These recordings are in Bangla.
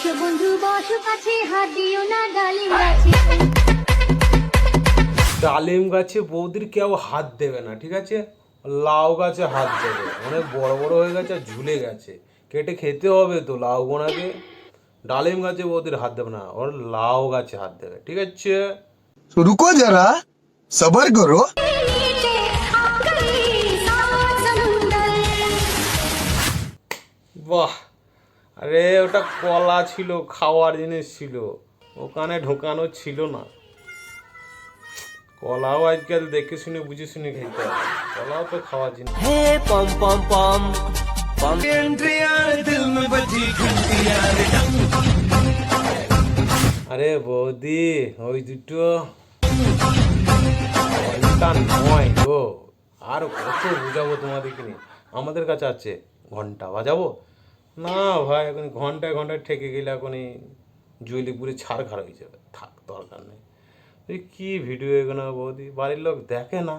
এসো বন্ধু বসো কাছে, হাত দিও না ডালিম গাছে। ডালিম গাছে বৌদির কেউ হাত দেবে না, ঠিক আছে? লাউ গাছে হাত দেবে, অনেক বড় বড় হয়ে গেছে আর ঝুলে গেছে, কেটে খেতে হবে তো লাউ গোনাকে। ডালিম গাছে বৌদির হাত দেবে না, ওর লাউ গাছে হাত দেবে, ঠিক আছে? तो रुको जरा सबर करो। नीचे आ गई सात समुंदर। বাহ, আরে ওটা কলা ছিল, খাওয়ার জিনিস ছিল, ওখানে ঢোকানো ছিল না। কলাও আজকাল দেখে শুনে বুঝে শুনে খেতে হবে, কলাও তো খাওয়ার জিনিস। আরে বৌদি, ওই দুটো ঘন্টা নয় গো, আর কত বুঝাবো তোমাদেরকে নিয়ে? আমাদের কাছে আছে ঘন্টা, বাজাবো না ভাই? এখন ঘন্টায় ঘন্টায় ঠেকে গেলে এখনই জৈলিপুরে ছাড় খাড় হয়ে যাবে, থাক দরকার নেই। এই কি ভিডিও এগুলো বৌদি, বাড়ির লোক দেখে না।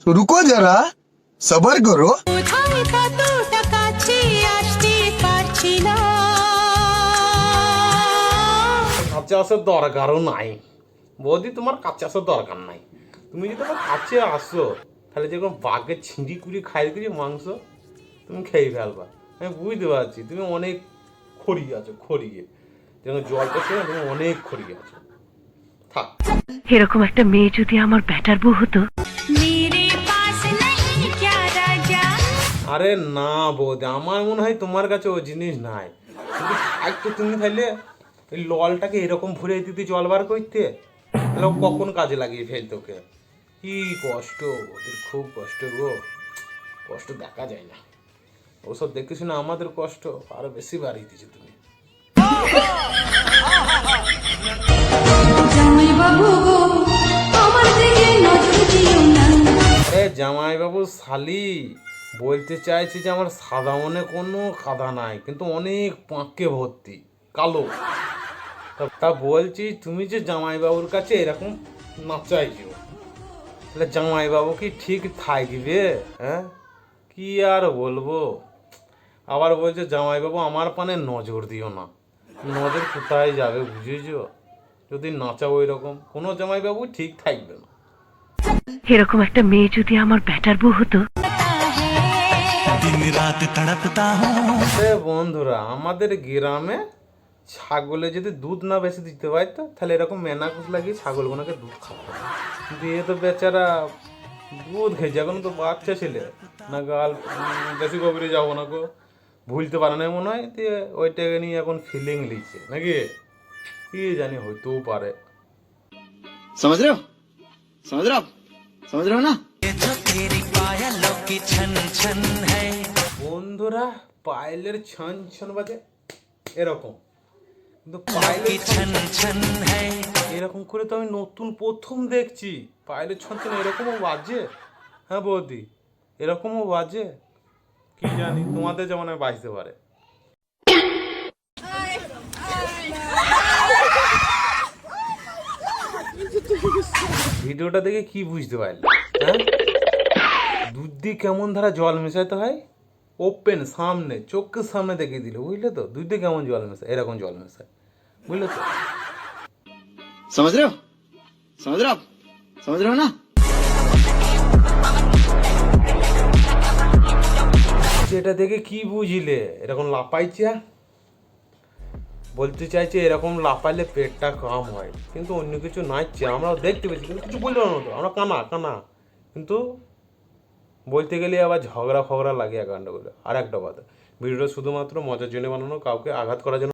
तो रुको जरा सबर करो। কোথায় কতটা কাছে আসতে পারছি না। কাছে আসার দরকারও নাই বৌদি, তোমার কাছে আসার দরকার নাই। তুমি যদি আমার কাছে আসো তাহলে যেরকম বাঘের ছিঁড়ি কুড়ি খাই কুড়ি মাংস তুমি খেয়ে ফেলবা। আমি বুঝতে পারছি তুমি অনেক খড়িয়ে আছো, খড়িয়ে যেমন জলটা ছিল তুমি অনেক খড়িয়ে আছো। থাক। এরকম একটা মেয়ে যদি আমার ব্যাটার বউ হতো। মেরে পাস नहीं क्या राजा। আরে না বৌদি, আমার মনে হয় তোমার কাছে ও জিনিস নাই। কিন্তু একটু তুমি তাহলে এই ললটাকে এরকম ভরে দিতে জল বার করতে, তাহলে ও কখন কাজে লাগিয়ে ফেলতো ওকে। কি কষ্ট ওদের, খুব কষ্ট গো, কষ্ট দেখা যায় না। ওসব দেখতে শুনে আমাদের কষ্ট আরো বেশি বাড়িয়ে দিয়েছো তুমি। জামাই বাবু গো আমার দিকে নজর দিও না। আরে জামাইবাবু শালি, বলতে চাইছি যে আমার সাদা মনে কোনো কাদা নাই, কিন্তু অনেক পাঁকে ভর্তি কালো। তা বলছি তুমি যে জামাইবাবুর কাছে এরকম নাচাইছো, তাহলে জামাইবাবু কি ঠিক থাকবে? হ্যাঁ, কি আর বলবো। আবার বলছে জামাইবাবু আমার পানে নজর দিও না। নজর কোথায় যাবে বুঝেছো? যদি নাচাও ওই রকম, কোনো জামাইবাবু ঠিক থাকবে না। এরকম একটা মেয়ে যদি আমার ব্যাটার বউ হতো। এ বন্ধুরা, আমাদের গ্রামে ছাগলে যদি দুধ না বেশি দিতে পারতো তাহলে এরকম মেনাকুস লাগিয়ে ছাগলগুলোকে দুধ খাওয়াতো। দিয়ে তো বেচারা দুধ খেয়েছে, এখন তো বাচ্চা ছেলে না, গাল বেশি গভীরে যাবো না গো, ভুলতে পারে না মনে হয়। দিয়ে ওইটাকে নিয়ে এখন ফিলিং লিখছে নাকি, কি জানি, হইতেও পারে। समझ रहे हो समझ रहे हो आप समझ रहे हो ना। বন্ধুরা, পায়েলের ছন ছন বাজে এরকম, কিন্তু পায়েলের ছন ছন এরকম করে তো আমি নতুন প্রথম দেখছি। পায়েলের ছন ছন এরকমও বাজে? হ্যাঁ বৌদি, এরকমও বাজে? কি জানি, তোমাদের যেমন বাজতে পারে। ভিডিওটা দেখে কি বুঝতে পারলে? হ্যাঁ, দুধ দিয়ে কেমন ধারা জল মেশাতে হয়, ওপেন সামনে চোখের সামনে দেখিয়ে দিল, বুঝলে তো? দুধ দিয়ে কেমন জল মেশায়, এরকম জল মেশায়, বুঝলে তো? समझ रहे हो आप समझ रहे हो ना। যেটা দেখে কি বুঝলে? এরকম লাপাইছে, বলতে চাইছে এরকম লাপাইলে পেটটা কম হয়, কিন্তু অন্য কিছু নাইছে। আমরা দেখতে পেয়েছি কিন্তু কিছু বললো না তো, আমরা কানা কানা। কিন্তু বলতে গেলে আবার ঝগড়া ফগড়া লাগে একান্ডগুলো। আর একটা কথা, ভিডিওটা শুধুমাত্র মজার জন্য বানানো, কাউকে আঘাত করার জন্য